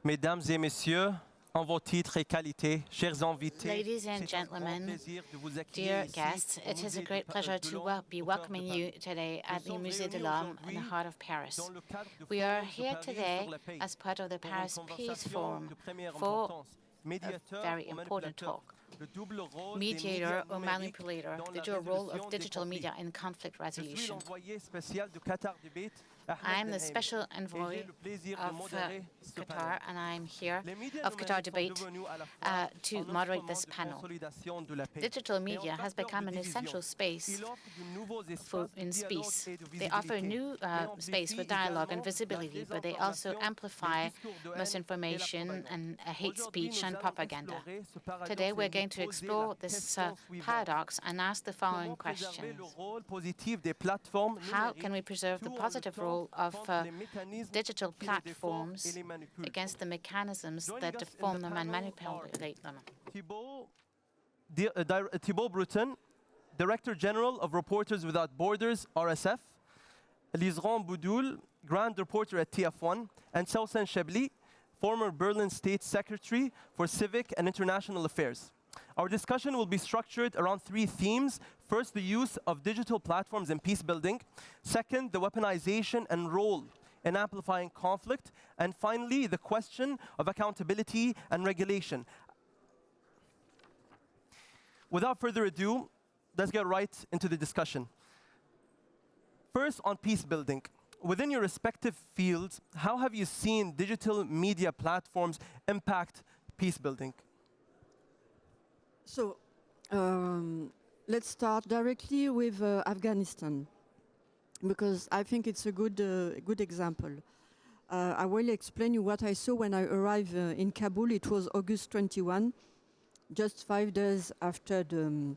Mesdames et messieurs, en vos titres et qualités, chers invités, Ladies and gentlemen, dear guests, it is a great pleasure to be welcoming you today at the Musée de l'Homme in the heart of Paris. We are here today as part of the Paris Peace Forum for a very important talk. Mediator or manipulator, the dual role of digital media in conflict resolution. I am the special envoy of Qatar, and I'm here of Qatar Debate to moderate this panel. Digital media has become an essential space in peace. They offer a new space for dialogue and visibility, but they also amplify misinformation and hate speech and propaganda. Today, we're going to explore this paradox and ask the following questions. How can we preserve the positive role of digital platforms against the mechanisms that deform them and manipulate them? Thibault Bruton, Director General of Reporters Without Borders, RSF, Liseron Boudoul, Grand Reporter at TF1, and Sausan Chebli, former Berlin State Secretary for Civic and International Affairs. Our discussion will be structured around three themes. First, the use of digital platforms in peace building. Second, the weaponization and role in amplifying conflict. And finally, the question of accountability and regulation. Without further ado, let's get right into the discussion. First, on peace building. Within your respective fields, how have you seen digital media platforms impact peace building? So, let's start directly with Afghanistan, because I think it's a good example. I will explain you what I saw when I arrived in Kabul. It was August 21, just 5 days after the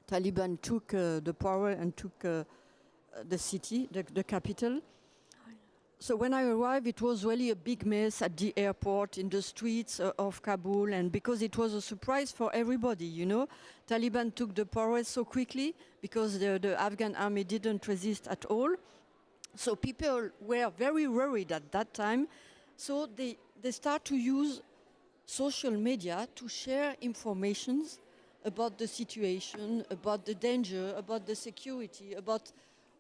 Taliban took the power and took the city, the capital. So when I arrived, it was really a big mess at the airport, in the streets of Kabul, and because it was a surprise for everybody, you know. Taliban took the power so quickly because the Afghan army didn't resist at all. So people were very worried at that time. So they start to use social media to share informations about the situation, about the danger, about the security, about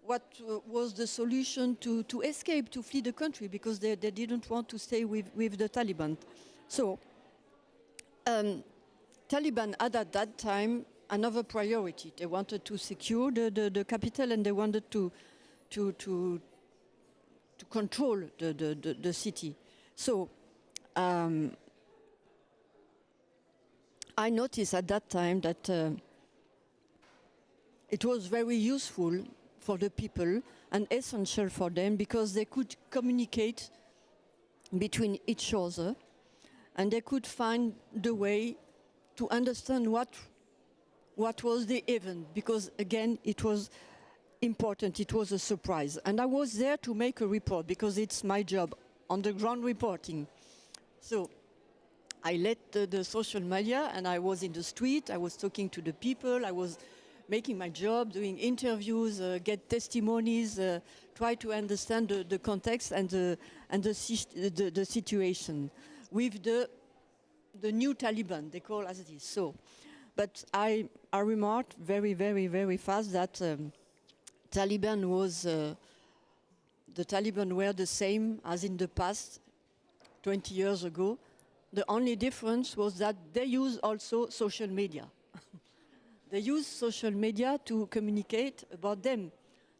what was the solution to escape, to flee the country, because they didn't want to stay with the Taliban. So, Taliban had at that time another priority. They wanted to secure the capital, and they wanted to control the city. So, I noticed at that time that it was very useful for the people and essential for them, because they could communicate between each other and they could find the way to understand what was the event, because again it was important, it was a surprise. And I was there to make a report because it's my job, on the ground reporting. So I led the social media, and I was in the street, I was talking to the people, I was making my job, doing interviews, get testimonies, try to understand the context and the situation with the new Taliban, they call as this. So, but I remarked very, very, very fast that the Taliban were the same as in the past, 20 years ago. The only difference was that they use also social media. They use social media to communicate about them,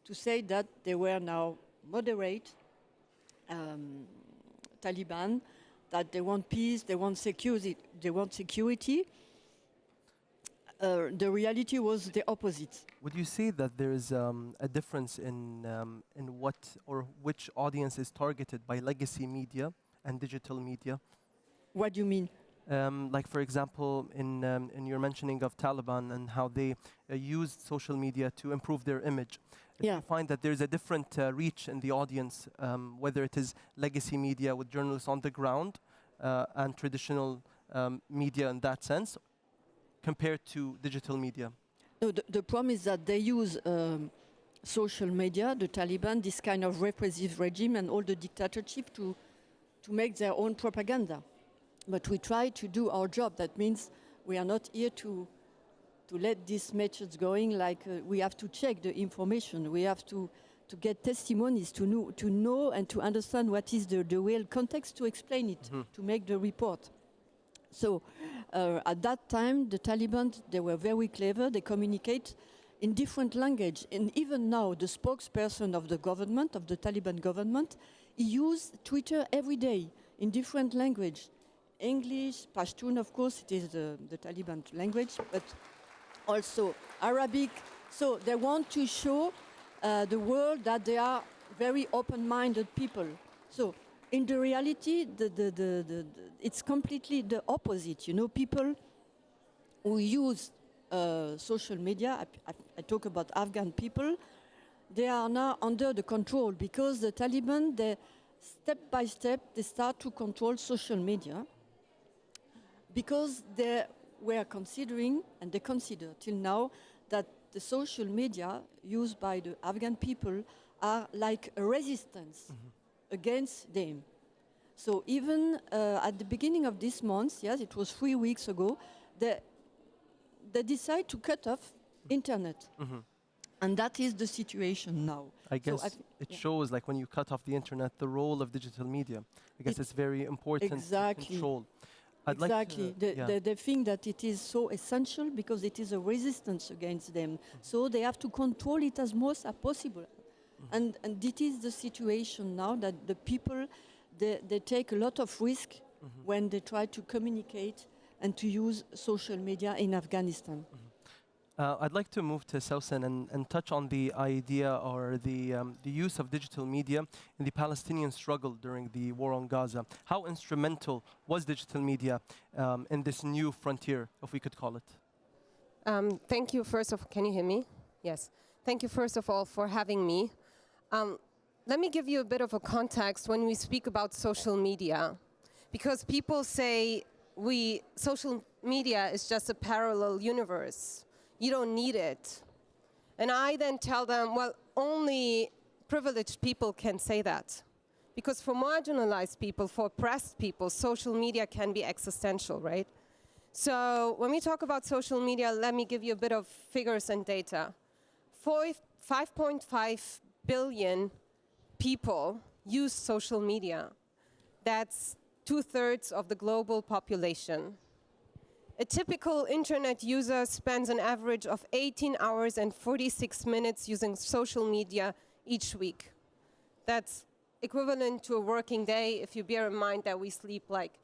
to say that they were now moderate Taliban, that they want peace, they want security. The reality was the opposite. Would you say that there is a difference in what or which audience is targeted by legacy media and digital media? What do you mean? Like, for example, in your mentioning of Taliban and how they used social media to improve their image. Do you find that there's a different reach in the audience, whether it is legacy media with journalists on the ground and traditional media in that sense, compared to digital media? No, the problem is that they use social media, the Taliban, this kind of repressive regime and all the dictatorship to to make their own propaganda. But we try to do our job. That means we are not here to let these methods going, like we have to check the information. We have to get testimonies, to know and to understand what is the real context, to explain it, to make the report. So at that time, the Taliban, they were very clever. They communicate in different language. And even now, the spokesperson of the government, of the Taliban government, he used Twitter every day in different language. English, Pashtun, of course, it is the Taliban language, but also Arabic. So they want to show the world that they are very open-minded people. So in the reality, it's completely the opposite. You know, people who use social media, I talk about Afghan people, they are now under the control because the Taliban, they, step by step, they start to control social media because they were considering, and they consider till now, that the social media used by the Afghan people are like a resistance against them. So even at the beginning of this month, yes, it was 3 weeks ago, they decide to cut off internet. And that is the situation now. I guess it shows, like, when you cut off the internet, the role of digital media. I guess it's very important to control. Exactly. They think that it is so essential because it is a resistance against them. So they have to control it as much as possible. And it is the situation now that the people, they take a lot of risk when they try to communicate and to use social media in Afghanistan. I'd like to move to Sausan and touch on the idea or the use of digital media in the Palestinian struggle during the war on Gaza. How instrumental was digital media in this new frontier, if we could call it? Thank you first of all. Can you hear me? Yes. Thank you first of all for having me. Let me give you a bit of a context when we speak about social media, because people say social media is just a parallel universe. You don't need it. And I then tell them, well, only privileged people can say that. Because for marginalized people, for oppressed people, social media can be existential, right? So when we talk about social media, let me give you a bit of figures and data. 5.5 billion people use social media. That's 2/3 of the global population. A typical internet user spends an average of 18 hours and 46 minutes using social media each week. That's equivalent to a working day if you bear in mind that we sleep like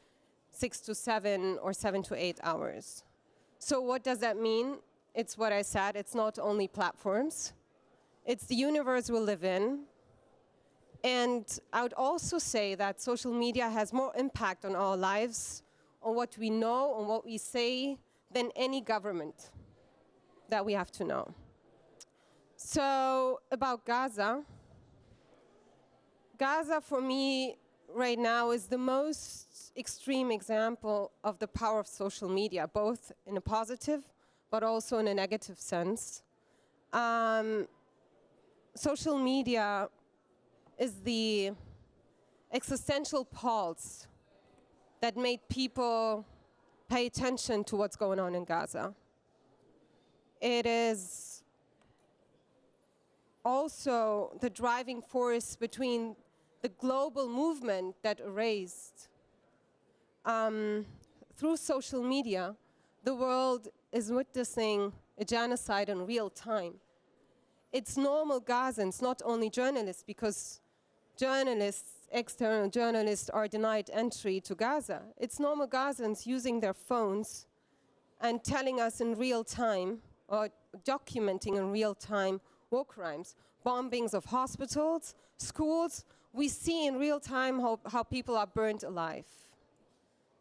6 to 7 or 7 to 8 hours. So what does that mean? It's what I said, it's not only platforms, it's the universe we live in. And I would also say that social media has more impact on our lives, on what we know, on what we say, than any government that we have to know. So about Gaza. Gaza for me right now is the most extreme example of the power of social media, both in a positive but also in a negative sense. Social media is the existential pulse that made people pay attention to what's going on in Gaza. It is also the driving force between the global movement that erased. Through social media, the world is witnessing a genocide in real time. It's normal Gazans, not only journalists, because journalists, external journalists are denied entry to Gaza. It's normal Gazans using their phones and telling us in real time, or documenting in real time, war crimes, bombings of hospitals, schools. We see in real time how people are burned alive.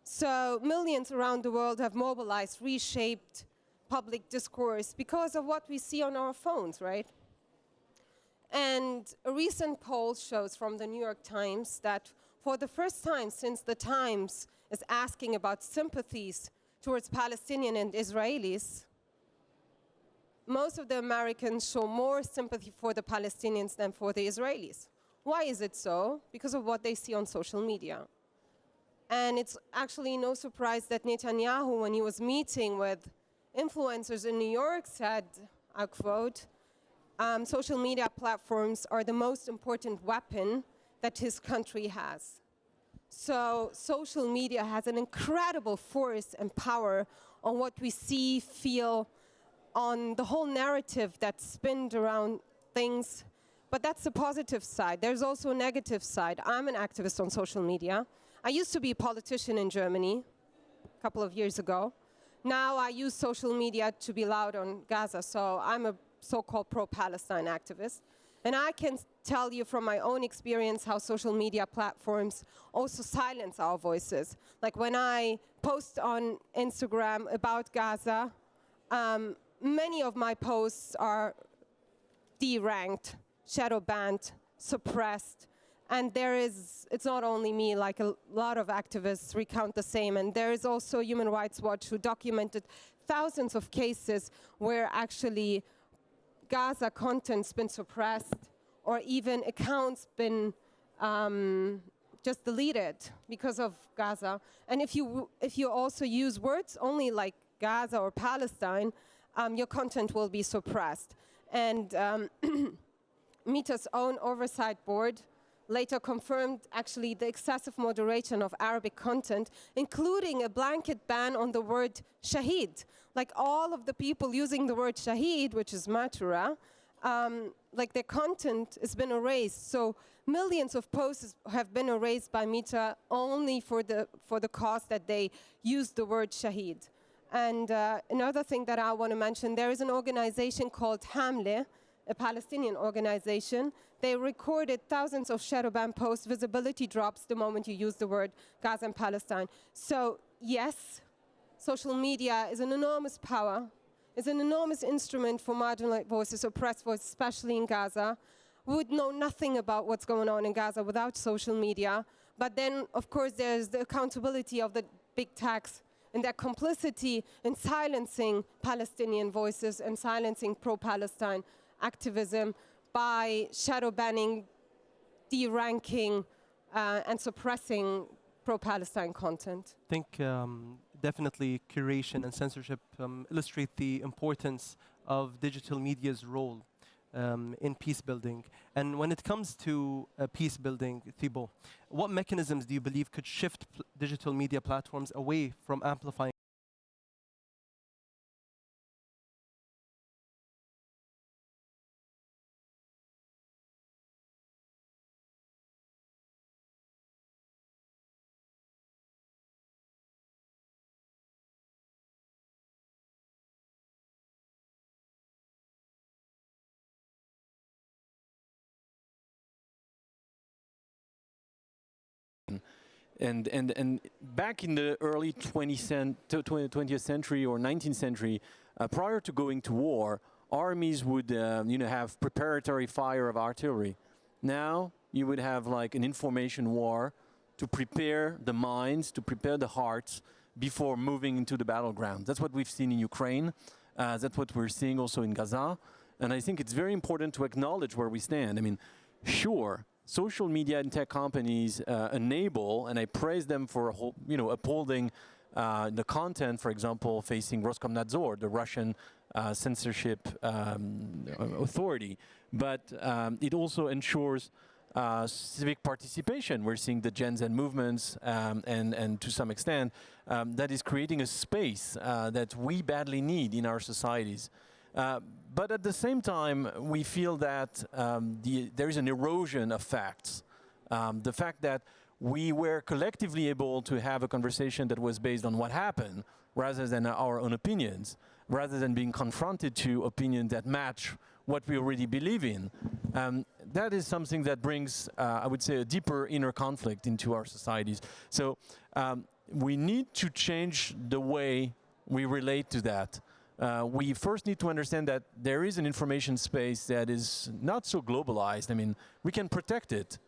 So millions around the world have mobilized, reshaped public discourse because of what we see on our phones, right? And a recent poll shows from the New York Times that for the first time since the Times is asking about sympathies towards Palestinian and Israelis, most of the Americans show more sympathy for the Palestinians than for the Israelis. Why is it so? Because of what they see on social media. And it's actually no surprise that Netanyahu, when he was meeting with influencers in New York, said, I quote, social media platforms are the most important weapon that his country has. So social media has an incredible force and power on what we see, feel, on the whole narrative that's spinned around things. But that's the positive side. There's also a negative side. I'm an activist on social media. I used to be a politician in Germany a couple of years ago. Now I use social media to be loud on Gaza, so I'm a so-called pro-Palestine activist. And I can tell you from my own experience how social media platforms also silence our voices. Like when I post on Instagram about Gaza, many of my posts are deranked, shadow banned, suppressed. And it's not only me, like a lot of activists recount the same. And there is also Human Rights Watch who documented thousands of cases where actually Gaza content's been suppressed or even accounts been just deleted because of Gaza. And if you also use words only like Gaza or Palestine, your content will be suppressed. And Meta's own oversight board later confirmed actually the excessive moderation of Arabic content, including a blanket ban on the word shaheed. Like all of the people using the word shaheed, which is matura, like their content has been erased. So millions of posts have been erased by Meta only for the cause that they used the word shaheed. And another thing that I want to mention, there is an organization called Hamle, a Palestinian organization. They recorded thousands of shadow ban posts. Visibility drops the moment you use the word Gaza and Palestine. So yes, social media is an enormous power. It's an enormous instrument for marginalized voices, oppressed voices, especially in Gaza. We would know nothing about what's going on in Gaza without social media. But then, of course, there's the accountability of the big techs and their complicity in silencing Palestinian voices and silencing pro-Palestine activism by shadow banning, deranking, and suppressing pro-Palestine content. I think definitely curation and censorship illustrate the importance of digital media's role in peace building. And when it comes to peace building, Thibault, what mechanisms do you believe could shift digital media platforms away from amplifying And back in the early 20th century or 19th century, prior to going to war, armies would have preparatory fire of artillery. Now you would have like an information war to prepare the minds, to prepare the hearts before moving into the battleground. That's what we've seen in Ukraine. That's what we're seeing also in Gaza. And I think it's very important to acknowledge where we stand. I mean, sure, social media and tech companies enable, and I praise them for upholding the content, for example, facing Roskomnadzor, the Russian censorship authority. But it also ensures civic participation. We're seeing the Gen Z movements, and to some extent, that is creating a space that we badly need in our societies. But at the same time, we feel that there is an erosion of facts. The fact that we were collectively able to have a conversation that was based on what happened, rather than our own opinions, rather than being confronted to opinions that match what we already believe in. That is something that brings, I would say, a deeper inner conflict into our societies. So we need to change the way we relate to that. We first need to understand that there is an information space that is not so globalized. I mean, we can protect it.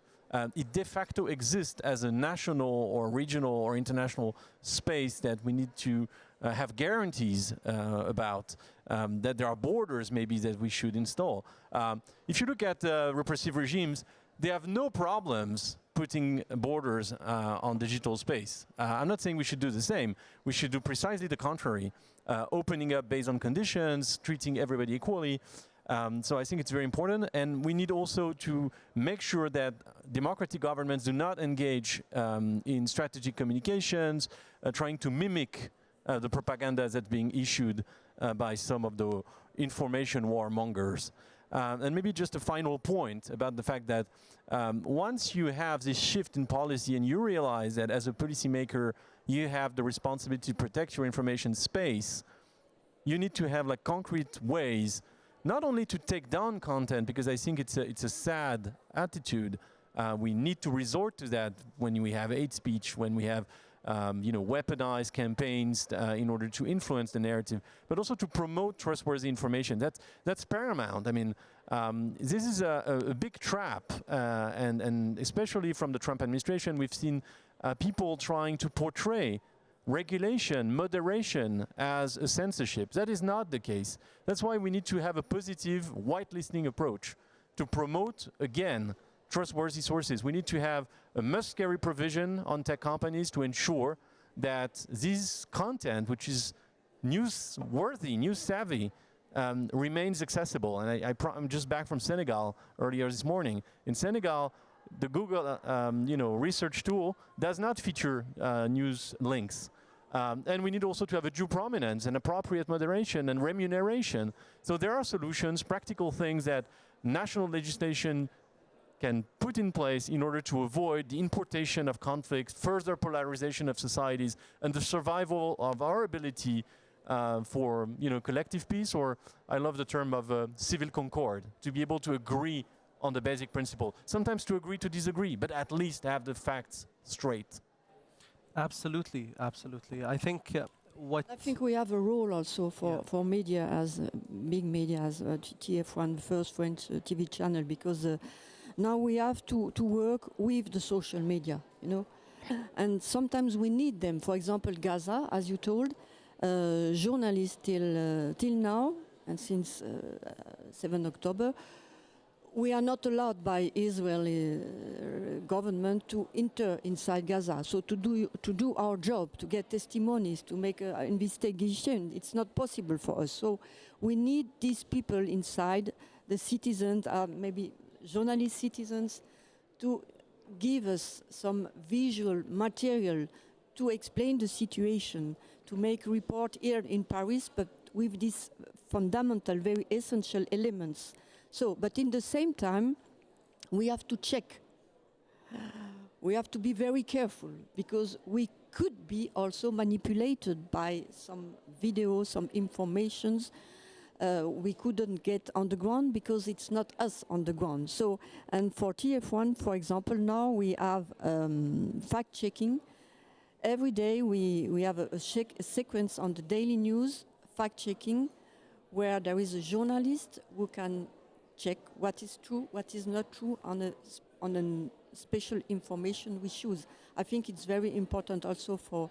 It de facto exists as a national or regional or international space that we need to have guarantees about, that there are borders maybe that we should install. If you look at repressive regimes, they have no problems putting borders on digital space. I'm not saying we should do the same. We should do precisely the contrary, opening up based on conditions, treating everybody equally. So I think it's very important, and we need also to make sure that democratic governments do not engage in strategic communications, trying to mimic the propaganda that's being issued by some of the information warmongers. And maybe just a final point about the fact that once you have this shift in policy and you realize that as a policymaker you have the responsibility to protect your information space, you need to have like concrete ways not only to take down content, because I think it's a sad attitude. We need to resort to that when we have hate speech, when we have weaponized campaigns in order to influence the narrative, but also to promote trustworthy information. That's paramount. I mean, this is a big trap, and especially from the Trump administration, we've seen people trying to portray regulation, moderation as a censorship. That is not the case. That's why we need to have a positive whitelisting approach to promote, again, trustworthy sources. We need to have a must-carry provision on tech companies to ensure that this content, which is newsworthy, news-savvy, remains accessible. And I'm just back from Senegal earlier this morning. In Senegal, the Google research tool does not feature news links. And we need also to have a due prominence and appropriate moderation and remuneration. So there are solutions, practical things that national legislation can put in place in order to avoid the importation of conflicts, further polarization of societies, and the survival of our ability for collective peace, or I love the term of civil concord, to be able to agree on the basic principle. Sometimes to agree to disagree, but at least have the facts straight. Absolutely, absolutely. I think I think we have a role also for media, as big media, as TF1, the first French TV channel, because now we have to work with the social media, and sometimes we need them. For example, Gaza, as you told, journalists till now, and since 7 October, we are not allowed by Israeli government to enter inside Gaza. So to do our job, to get testimonies, to make an investigation, it's not possible for us. So we need these people inside, the citizens, maybe journalist citizens, to give us some visual material to explain the situation, to make report here in Paris, but with these fundamental, very essential elements. So, but in the same time, we have to check. We have to be very careful, because we could be also manipulated by some videos, some informations. We couldn't get on the ground because it's not us on the ground. So, and for TF1, for example, now we have fact-checking. Every day we have a sequence on the daily news, fact-checking, where there is a journalist who can check what is true, what is not true on a special information we choose. I think it's very important also for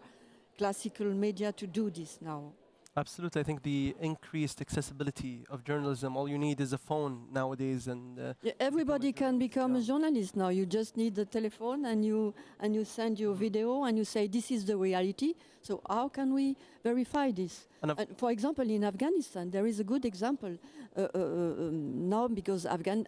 classical media to do this now. Absolutely. I think the increased accessibility of journalism, all you need is a phone nowadays, and everybody can become a journalist now. You just need the telephone, and you send your video and you say this is the reality. So how can we verify this? And for example, in Afghanistan, there is a good example now, because Afghan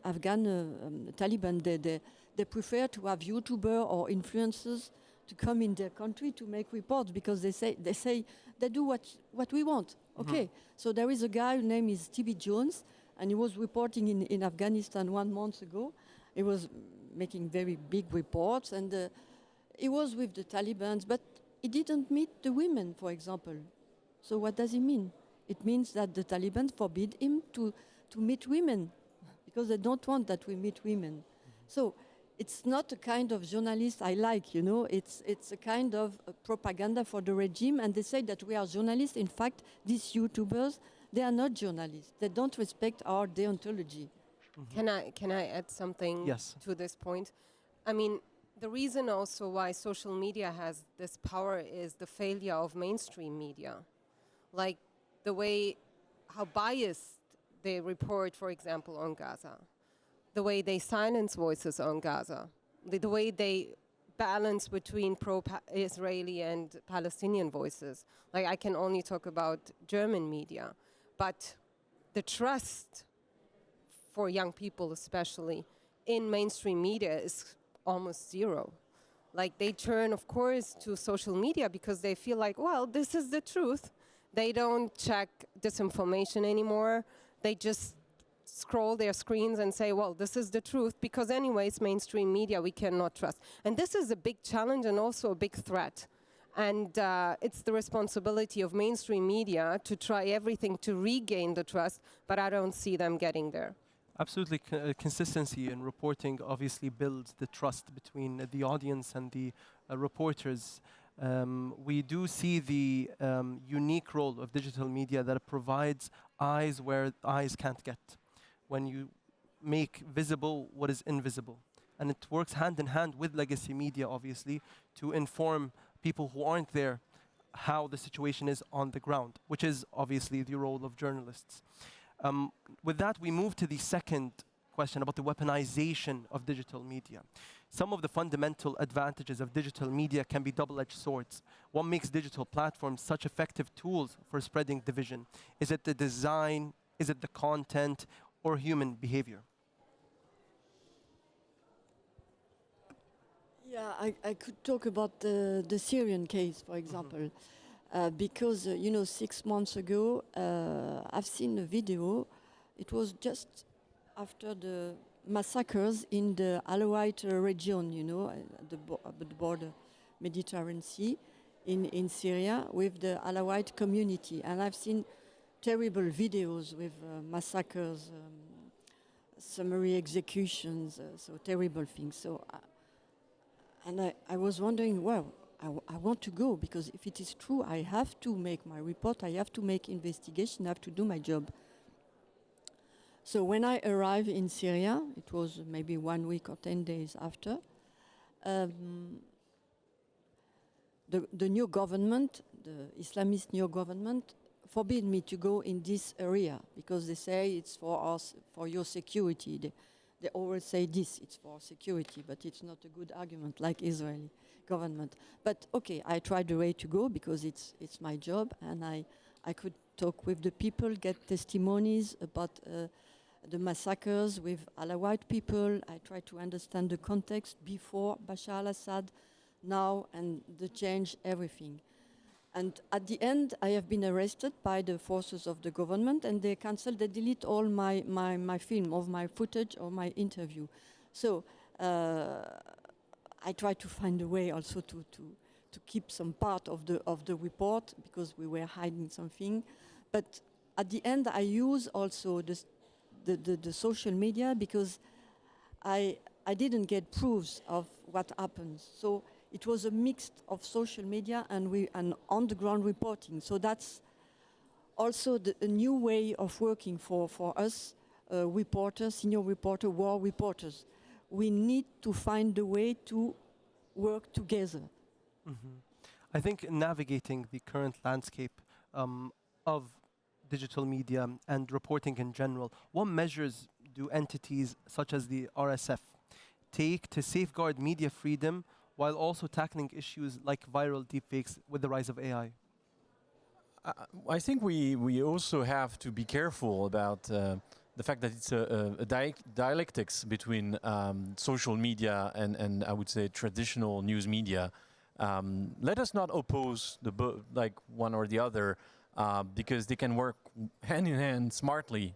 Taliban, they prefer to have YouTubers or influencers to come in their country to make reports, because they say they do what we want. Okay, so there is a guy whose name is TB Jones, and he was reporting in Afghanistan 1 month ago. He was making very big reports, and he was with the Taliban, but he didn't meet the women, for example. So what does it mean? It means that the Taliban forbid him to meet women, because they don't want that we meet women. So it's not a kind of journalist I like, it's a kind of propaganda for the regime, and they say that we are journalists. In fact, these YouTubers, they are not journalists. They don't respect our deontology. Can I add something to this point? I mean, the reason also why social media has this power is the failure of mainstream media. Like how biased they report, for example, on Gaza. The way they silence voices on Gaza. the way they balance between pro-Israeli and Palestinian voices. Like, I can only talk about German media, but the trust for young people especially in mainstream media is almost zero. Like, they turn, of course, to social media because they feel like, well, this is the truth. They don't check disinformation anymore. They just scroll their screens and say, well, this is the truth, because anyways, mainstream media we cannot trust. And this is a big challenge and also a big threat. And it's the responsibility of mainstream media to try everything to regain the trust, but I don't see them getting there. Absolutely. Consistency in reporting obviously builds the trust between the audience and the reporters. We do see the unique role of digital media that it provides eyes where eyes can't get. When you make visible what is invisible. And it works hand in hand with legacy media, obviously, to inform people who aren't there how the situation is on the ground, which is obviously the role of journalists. With that, we move to the second question about the weaponization of digital media. Some of the fundamental advantages of digital media can be double-edged swords. What makes digital platforms such effective tools for spreading division? Is it the design? Is it the content? Or human behavior? Yeah, I could talk about the Syrian case, for example, because, 6 months ago, I've seen a video. It was just after the massacres in the Alawite region, at the border, Mediterranean Sea, in Syria, with the Alawite community. And I've seen terrible videos with massacres, summary executions, so terrible things. So, I was wondering, well, I want to go, because if it is true, I have to make my report, I have to make investigation, I have to do my job. So when I arrived in Syria, it was maybe 1 week or 10 days after, the new government, the Islamist new government, forbid me to go in this area because they say it's for us, for your security. They always say this, it's for security, but it's not a good argument like Israeli government. But okay, I tried the way to go because it's my job, and I could talk with the people, get testimonies about the massacres with Alawite people. I tried to understand the context before Bashar al-Assad, now, and the change, everything. And at the end, I have been arrested by the forces of the government, and they cancelled, they delete all my film, of my footage, or my interview. So I tried to find a way also to keep some part of the report, because we were hiding something. But at the end, I use also the social media, because I didn't get proofs of what happens. So it was a mix of social media and on-the-ground reporting. So that's also a new way of working for us, reporters, senior reporter, war reporters. We need to find a way to work together. Mm-hmm. I think navigating the current landscape of digital media and reporting in general, what measures do entities such as the RSF take to safeguard media freedom while also tackling issues like viral deepfakes with the rise of AI? I think we also have to be careful about the fact that it's a dialectics between social media and I would say traditional news media. Let us not oppose like one or the other, because they can work hand in hand smartly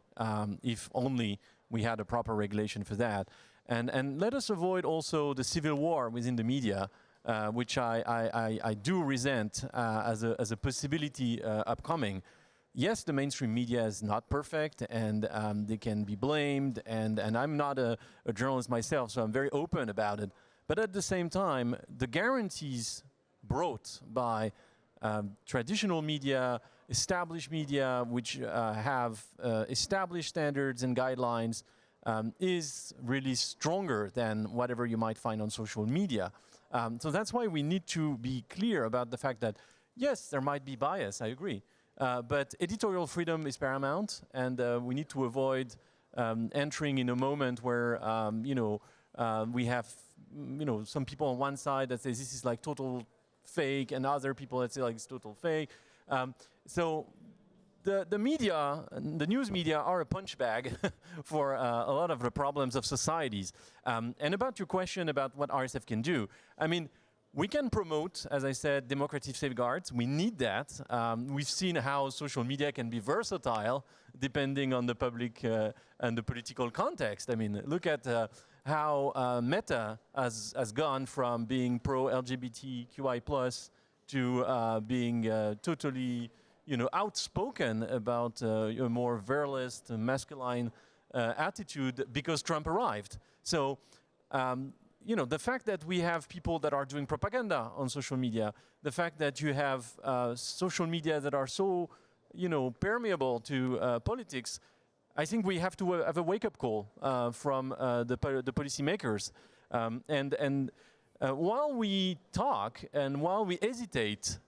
if only we had a proper regulation for that. And let us avoid also the civil war within the media, which I do resent as a possibility upcoming. Yes, the mainstream media is not perfect, and they can be blamed, and I'm not a journalist myself, so I'm very open about it. But at the same time, the guarantees brought by traditional media, established media, which have established standards and guidelines, is really stronger than whatever you might find on social media. So that's why we need to be clear about the fact that, yes, there might be bias, I agree. But editorial freedom is paramount, and we need to avoid entering in a moment where, we have some people on one side that say this is like total fake, and other people that say like it's total fake. So the media, the news media, are a punch bag for a lot of the problems of societies. And about your question about what RSF can do, I mean, we can promote, as I said, democratic safeguards. We need that. We've seen how social media can be versatile depending on the public and the political context. I mean, look at how Meta has gone from being pro-LGBTQI+ to being totally, outspoken about a more virilist, masculine attitude because Trump arrived. So, the fact that we have people that are doing propaganda on social media, the fact that you have social media that are so, permeable to politics, I think we have to have a wake-up call from the policymakers. And while we talk and while we hesitate,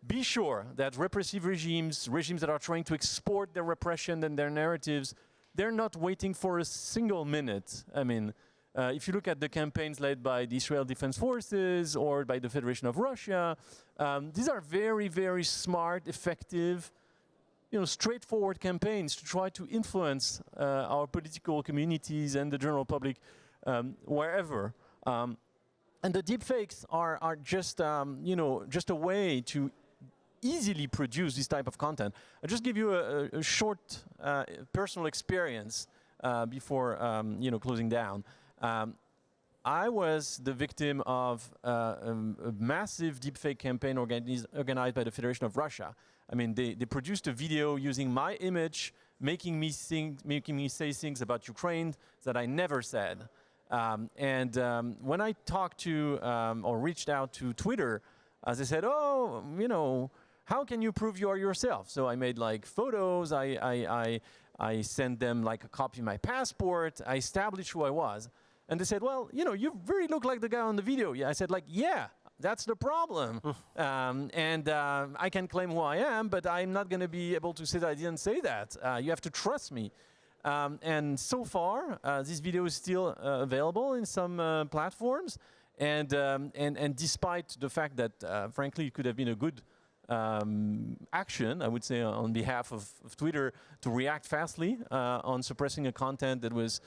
be sure that repressive regimes that are trying to export their repression and their narratives, they're not waiting for a single minute. I mean, if you look at the campaigns led by the Israel Defense Forces or by the Federation of Russia, these are very, very smart, effective, straightforward campaigns to try to influence our political communities and the general public wherever. And the deepfakes are just, just a way to easily produce this type of content. I'll just give you a short personal experience before, closing down. I was the victim of a massive deepfake campaign organized by the Federation of Russia. I mean, they produced a video using my image, making me say things about Ukraine that I never said. When I talked to or reached out to Twitter, they said, "Oh, how can you prove you are yourself?" So I made like photos. I sent them like a copy of my passport. I established who I was. And they said, "Well, you very look like the guy on the video." Yeah, I said, yeah, that's the problem. I can claim who I am, but I'm not going to be able to say that I didn't say that. You have to trust me. And so far, this video is still available in some platforms. And despite the fact that, frankly, it could have been a good action, I would say, on behalf of Twitter to react fastly on suppressing a content that was,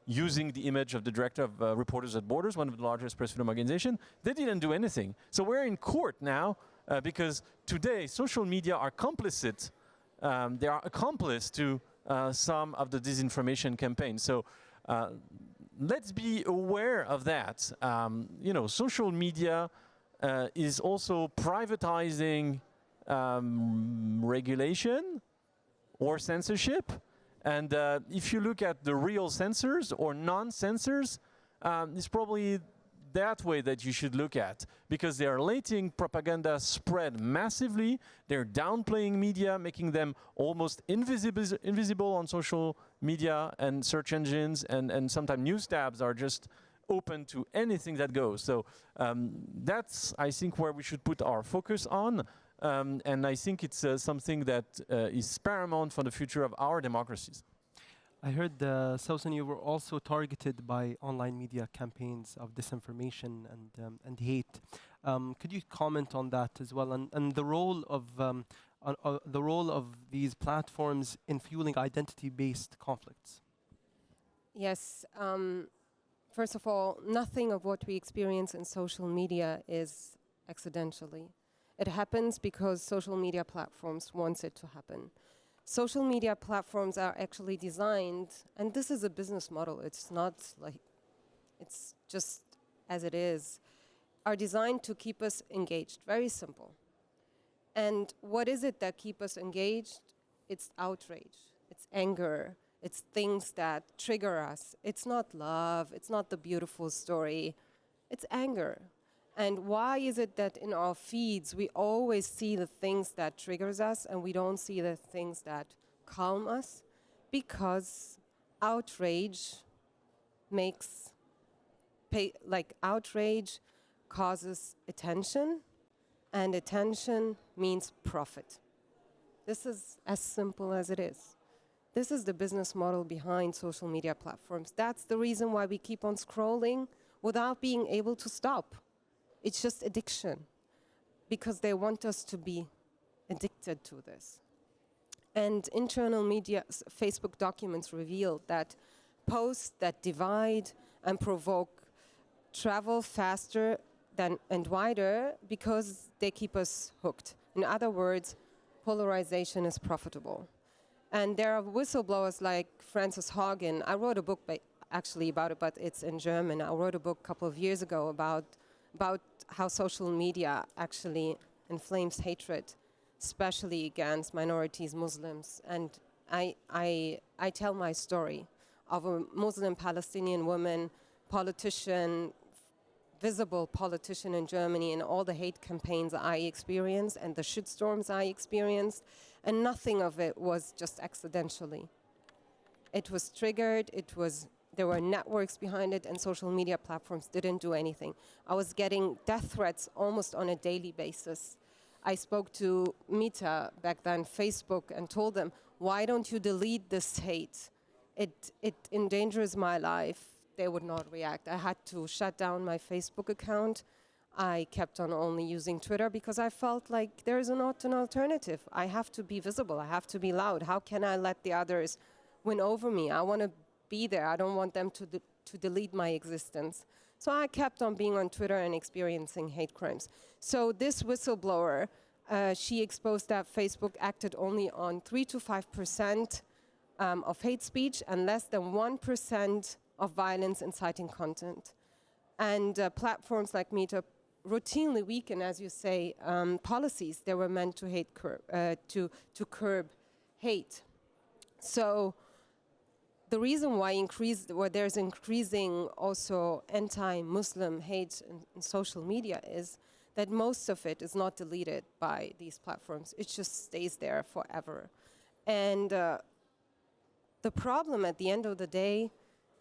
using the image of the director of Reporters Without Borders, one of the largest press freedom organizations. They didn't do anything. So we're in court now because today social media are complicit. They are accomplice to some of the disinformation campaigns. So let's be aware of that. Social media is also privatizing regulation or censorship. And if you look at the real censors or non-censors, it's probably that way that you should look at, because they are letting propaganda spread massively. They're downplaying media, making them almost invisible on social media and search engines, and sometimes news tabs are just open to anything that goes. So that's, I think, where we should put our focus on. And I think it's something that is paramount for the future of our democracies. I heard, Sausan, you were also targeted by online media campaigns of disinformation and hate. Could you comment on that as well, and the role of these platforms in fueling identity-based conflicts? Yes. First of all, nothing of what we experience in social media is accidentally. It happens because social media platforms want it to happen. Social media platforms are actually designed, and this is a business model, it's not like, it's just as it is, are designed to keep us engaged. Very simple. And what is it that keep us engaged? It's outrage, it's anger, it's things that trigger us. It's not love, it's not the beautiful story, it's anger. And why is it that in our feeds we always see the things that triggers us and we don't see the things that calm us? Because outrage outrage causes attention, and attention means profit. This is as simple as it is. This is the business model behind social media platforms. That's the reason why we keep on scrolling without being able to stop. It's just addiction, because they want us to be addicted to this. And internal media, Facebook documents revealed that posts that divide and provoke travel faster and wider because they keep us hooked. In other words, polarization is profitable. And there are whistleblowers like Frances Haugen. I wrote a book actually about it, but it's in German. I wrote a book a couple of years ago about how social media actually inflames hatred, especially against minorities, Muslims. And I tell my story of a Muslim Palestinian woman, politician, visible politician in Germany, and all the hate campaigns I experienced and the shitstorms I experienced, and nothing of it was just accidentally. It was triggered, there were networks behind it, and social media platforms didn't do anything. I was getting death threats almost on a daily basis. I spoke to Meta, back then Facebook, and told them, why don't you delete this hate? It endangers my life. They would not react. I had to shut down my Facebook account. I kept on only using Twitter because I felt like there is not an alternative. I have to be visible. I have to be loud. How can I let the others win over me? I want to be there. I don't want them to delete my existence. So I kept on being on Twitter and experiencing hate crimes. So this whistleblower, she exposed that Facebook acted only on 3 to 5% of hate speech and less than 1% of violence-inciting content. And platforms like Meta routinely weaken, as you say, policies that were meant to curb hate. So the reason why there's increasing also anti-Muslim hate in social media is that most of it is not deleted by these platforms. It just stays there forever. And the problem at the end of the day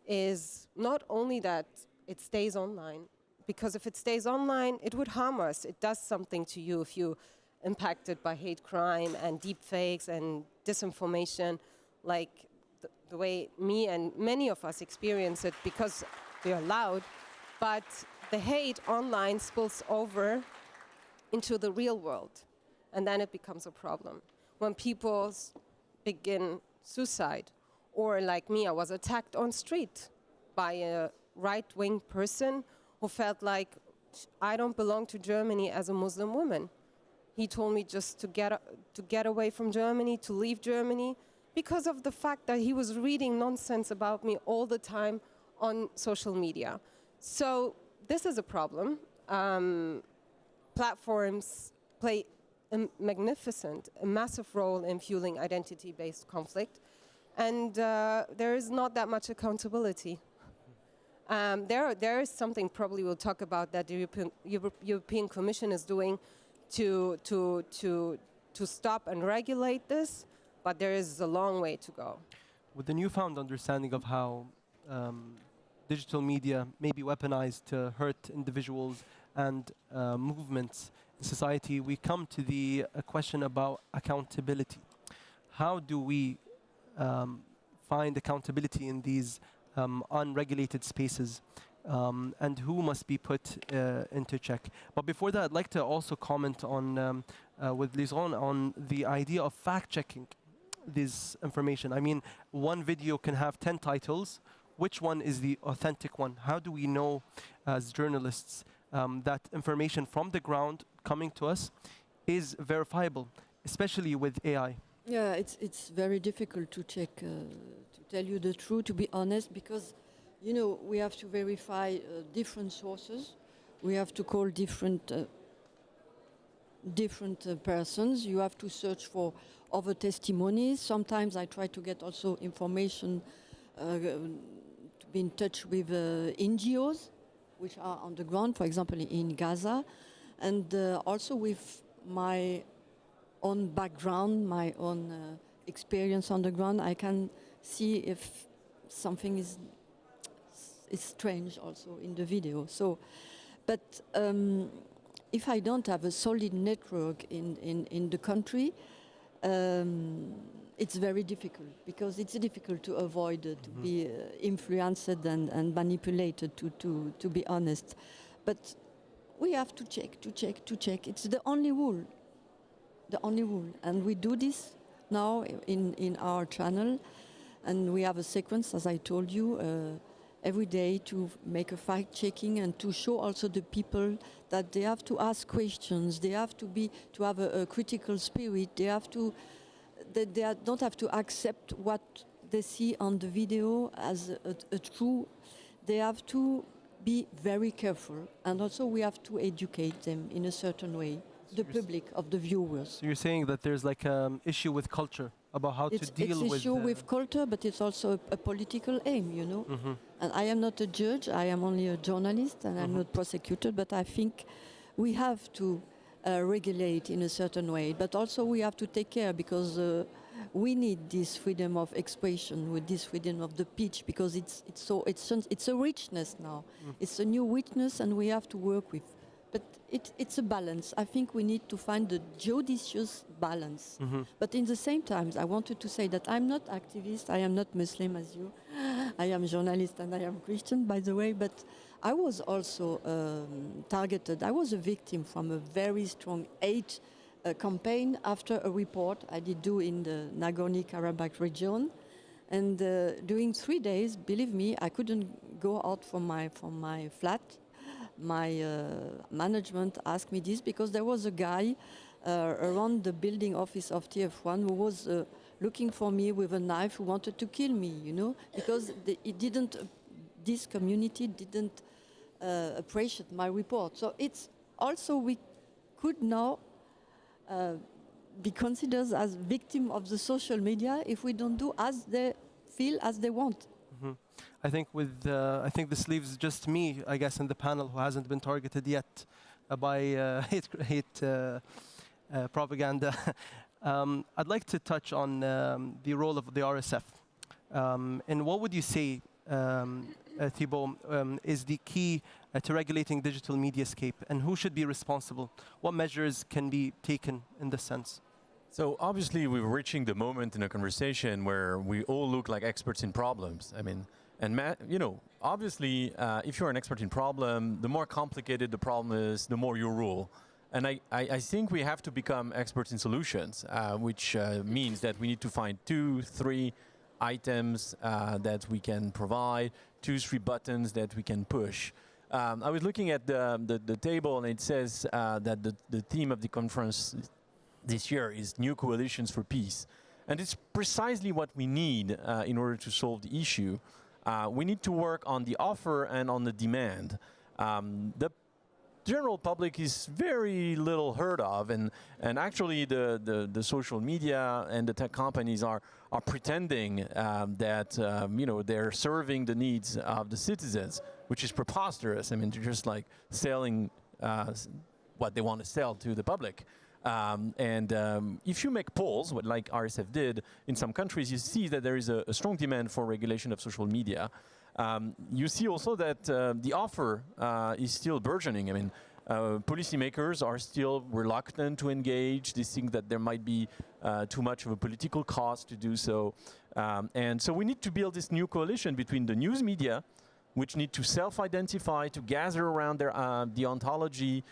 is not only that it stays online, because if it stays online, it would harm us. It does something to you if you're impacted by hate crime and deep fakes and disinformation, like the way me and many of us experience it because we are loud. But the hate online spills over into the real world, and then it becomes a problem. When people begin suicide, or like me, I was attacked on street by a right-wing person who felt like I don't belong to Germany as a Muslim woman. He told me just to get away from Germany, to leave Germany, because of the fact that he was reading nonsense about me all the time on social media. So this is a problem. Platforms play a massive role in fueling identity-based conflict. And there is not that much accountability. There is something probably we'll talk about that the European Commission is doing to stop and regulate this, but there is a long way to go. With the newfound understanding of how digital media may be weaponized to hurt individuals and movements in society, we come to the question about accountability. How do we find accountability in these unregulated spaces, and who must be put into check? But before that, I'd like to also comment on with Lizron on the idea of fact-checking this information. I mean, one video can have 10 titles. Which one is the authentic one? How do we know as journalists that information from the ground coming to us is verifiable, especially with AI? Yeah, it's very difficult to check, to tell you the truth, to be honest, because, you know, we have to verify different sources. We have to call different persons. You have to search for other testimonies. Sometimes I try to get also information to be in touch with NGOs, which are on the ground, for example, in Gaza, and also with my own background, my own experience on the ground. I can see if something is strange also in the video. So, but if I don't have a solid network in the country, it's very difficult because it's difficult to avoid to be influenced and manipulated, to be honest. But we have to check. It's the only rule. And we do this now in our channel, and we have a sequence, as I told you, every day to make a fact-checking and to show also the people that they have to ask questions, they have to have a critical spirit, don't have to accept what they see on the video as a true. They have to be very careful, and also we have to educate them in a certain way, the public, of the viewers. So you're saying that there's like an issue with culture about how to deal with... It's issue with culture, but it's also a political aim, you know. And I am not a judge, I am only a journalist, and I'm not prosecutor, but I think we have to regulate in a certain way, but also we have to take care because we need this freedom of expression, with this freedom of the pitch, because it's a richness now. It's a new richness, and we have to work with. But it's a balance. I think we need to find the judicious balance. But in the same time, I wanted to say that I'm not activist. I am not Muslim as you. I am journalist and I am Christian, by the way. But I was also targeted. I was a victim from a very strong hate campaign after a report I did do in the Nagorno-Karabakh region. And during 3 days, believe me, I couldn't go out from my flat. My management asked me this because there was a guy around the building office of TF1 who was looking for me with a knife, who wanted to kill me, you know, because this community didn't appreciate my report. So it's also, we could now be considered as victim of the social media if we don't do as they feel, as they want. I think this leaves just me, I guess, in the panel who hasn't been targeted yet by hate propaganda. I'd like to touch on the role of the RSF. And what would you say, Thibault, is the key to regulating digital mediascape, and who should be responsible? What measures can be taken in this sense? So obviously we're reaching the moment in a conversation where we all look like experts in problems. I mean, and you know, obviously, if you're an expert in problem, the more complicated the problem is, the more you rule. And I think we have to become experts in solutions, which means that we need to find 2, 3 items that we can provide, 2, 3 buttons that we can push. I was looking at the table, and it says that the theme of the conference this year is New Coalitions for Peace. And it's precisely what we need in order to solve the issue. We need to work on the offer and on the demand. The general public is very little heard of, and actually the social media and the tech companies are pretending that you know, they're serving the needs of the citizens, which is preposterous. I mean, they're just like selling what they want to sell to the public. If you make polls, like RSF did in some countries, you see that there is a strong demand for regulation of social media. You see also that the offer is still burgeoning. I mean, policymakers are still reluctant to engage. They think that there might be too much of a political cost to do so. And so we need to build this new coalition between the news media, which need to self-identify, to gather around their deontology,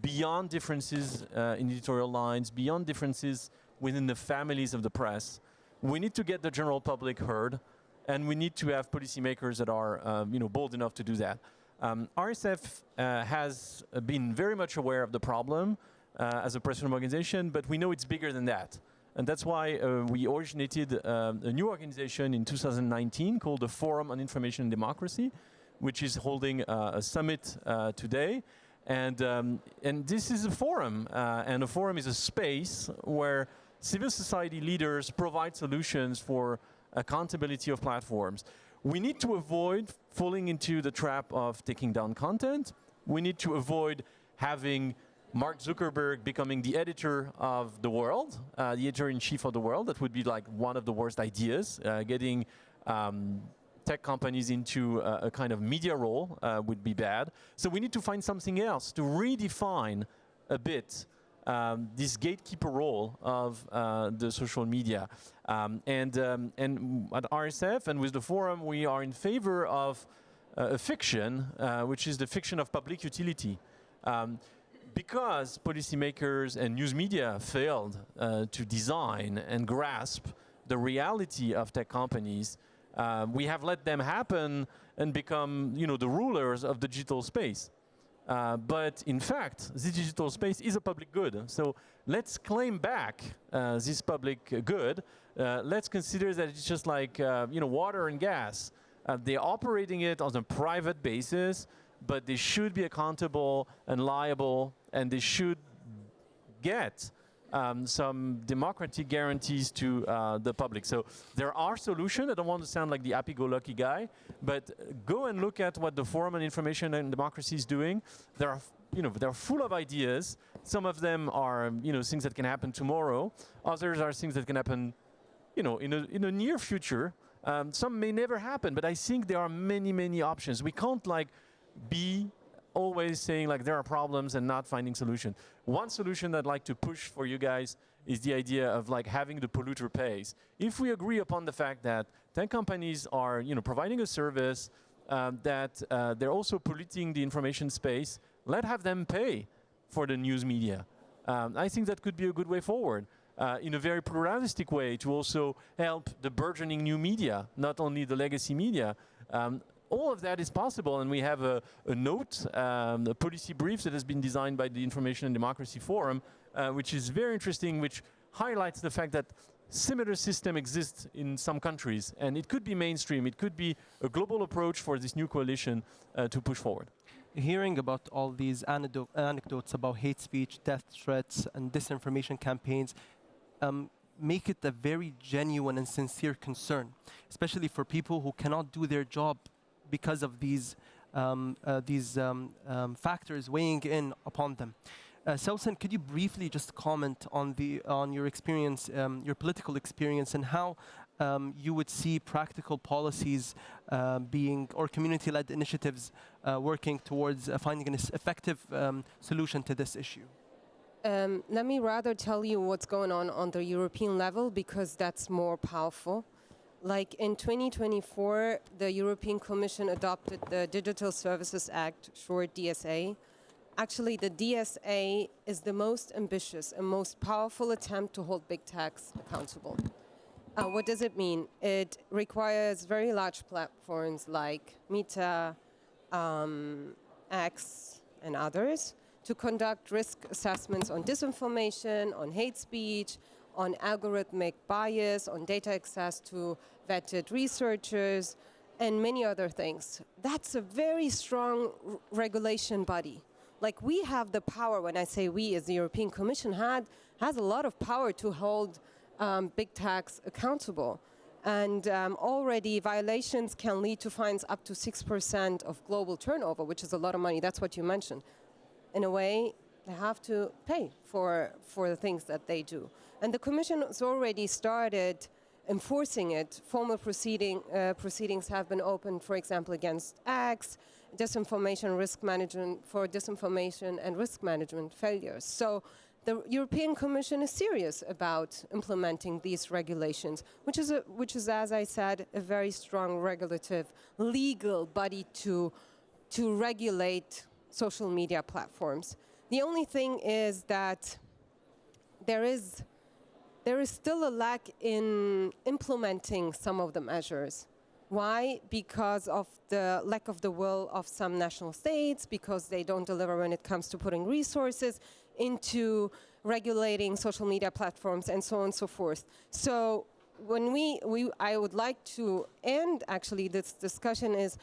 beyond differences in editorial lines, beyond differences within the families of the press. We need to get the general public heard, and we need to have policymakers that are you know, bold enough to do that. RSF has been very much aware of the problem as a press freedom organization, but we know it's bigger than that. And that's why we originated a new organization in 2019 called the Forum on Information and Democracy, which is holding a summit today. And this is a forum, and a forum is a space where civil society leaders provide solutions for accountability of platforms. We need to avoid falling into the trap of taking down content. We need to avoid having Mark Zuckerberg becoming the editor of the world, the editor-in-chief of the world. That would be like one of the worst ideas. Getting tech companies into a kind of media role would be bad. So we need to find something else to redefine a bit this gatekeeper role of the social media. And at RSF and with the forum, we are in favor of a fiction, which is the fiction of public utility. Because policymakers and news media failed to design and grasp the reality of tech companies, we have let them happen and become, the rulers of the digital space. But in fact, the digital space is a public good. So let's claim back this public good. Let's consider that it's just like water and gas. They're operating it on a private basis, but they should be accountable and liable, and they should get some democratic guarantees to the public. So there are solutions. I don't want to sound like the happy-go-lucky guy, but go and look at what the Forum on Information and Democracy is doing. They're full of ideas. Some of them are things that can happen tomorrow. Others are things that can happen in the near future. Some may never happen, but I think there are many, many options. We can't be always saying there are problems and not finding solutions. One solution I'd like to push for you guys is the idea of having the polluter pays. If we agree upon the fact that tech companies are providing a service, that they're also polluting the information space, let's have them pay for the news media. I think that could be a good way forward. In a very pluralistic way to also help the burgeoning new media, not only the legacy media. All of that is possible, and we have a note, a policy brief that has been designed by the Information and Democracy Forum, which is very interesting, which highlights the fact that similar system exists in some countries, and it could be mainstream, it could be a global approach for this new coalition to push forward. Hearing about all these anecdotes about hate speech, death threats, and disinformation campaigns, make it a very genuine and sincere concern, especially for people who cannot do their job because of these factors weighing in upon them. Sausan, could you briefly just comment on your experience, your political experience, and how you would see practical policies or community-led initiatives working towards finding an effective solution to this issue? Let me rather tell you what's going on the European level, because that's more powerful. In 2024, the European Commission adopted the Digital Services Act, short DSA. Actually, the DSA is the most ambitious and most powerful attempt to hold big techs accountable. What does it mean? It requires very large platforms like Meta, X, and others to conduct risk assessments on disinformation, on hate speech, on algorithmic bias, on data access to vetted researchers, and many other things. That's a very strong regulation body. We have the power, when I say we as the European Commission, has a lot of power to hold big techs accountable. And already violations can lead to fines up to 6% of global turnover, which is a lot of money. That's what you mentioned. In a way, they have to pay for the things that they do. And the Commission has already started enforcing it. Formal proceedings have been opened, for example, against X, disinformation risk management for disinformation and risk management failures. So the European Commission is serious about implementing these regulations, which is, as I said, a very strong regulative legal body to regulate social media platforms. The only thing is that there is still a lack in implementing some of the measures. Why? Because of the lack of the will of some national states, because they don't deliver when it comes to putting resources into regulating social media platforms and so on and so forth. So when I would like to end actually this discussion is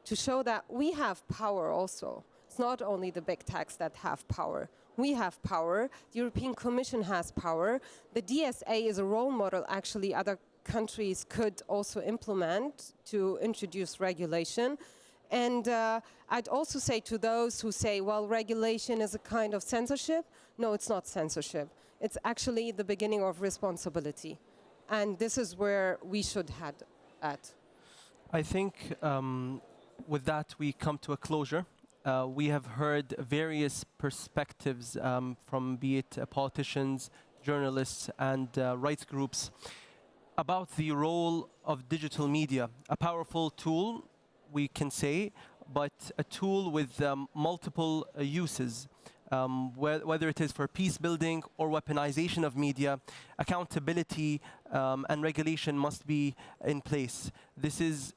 to show that we have power also. It's not only the big techs that have power. We have power. The European Commission has power. The DSA is a role model, actually, other countries could also implement to introduce regulation. And I'd also say to those who say, well, regulation is a kind of censorship. No, it's not censorship. It's actually the beginning of responsibility. And this is where we should head at. I think with that, we come to a closure we have heard various perspectives from be it politicians, journalists, and rights groups about the role of digital media. A powerful tool, we can say, but a tool with multiple uses. Whether it is for peace building or weaponization of media, accountability and regulation must be in place. This is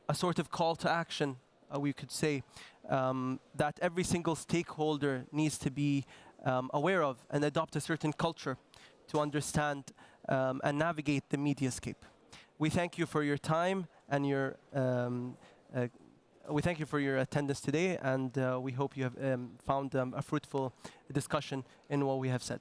a sort of call to action, we could say, that every single stakeholder needs to be aware of and adopt a certain culture to understand and navigate the mediascape. We thank you for your time and your we thank you for your attendance today, and we hope you have found a fruitful discussion in what we have said.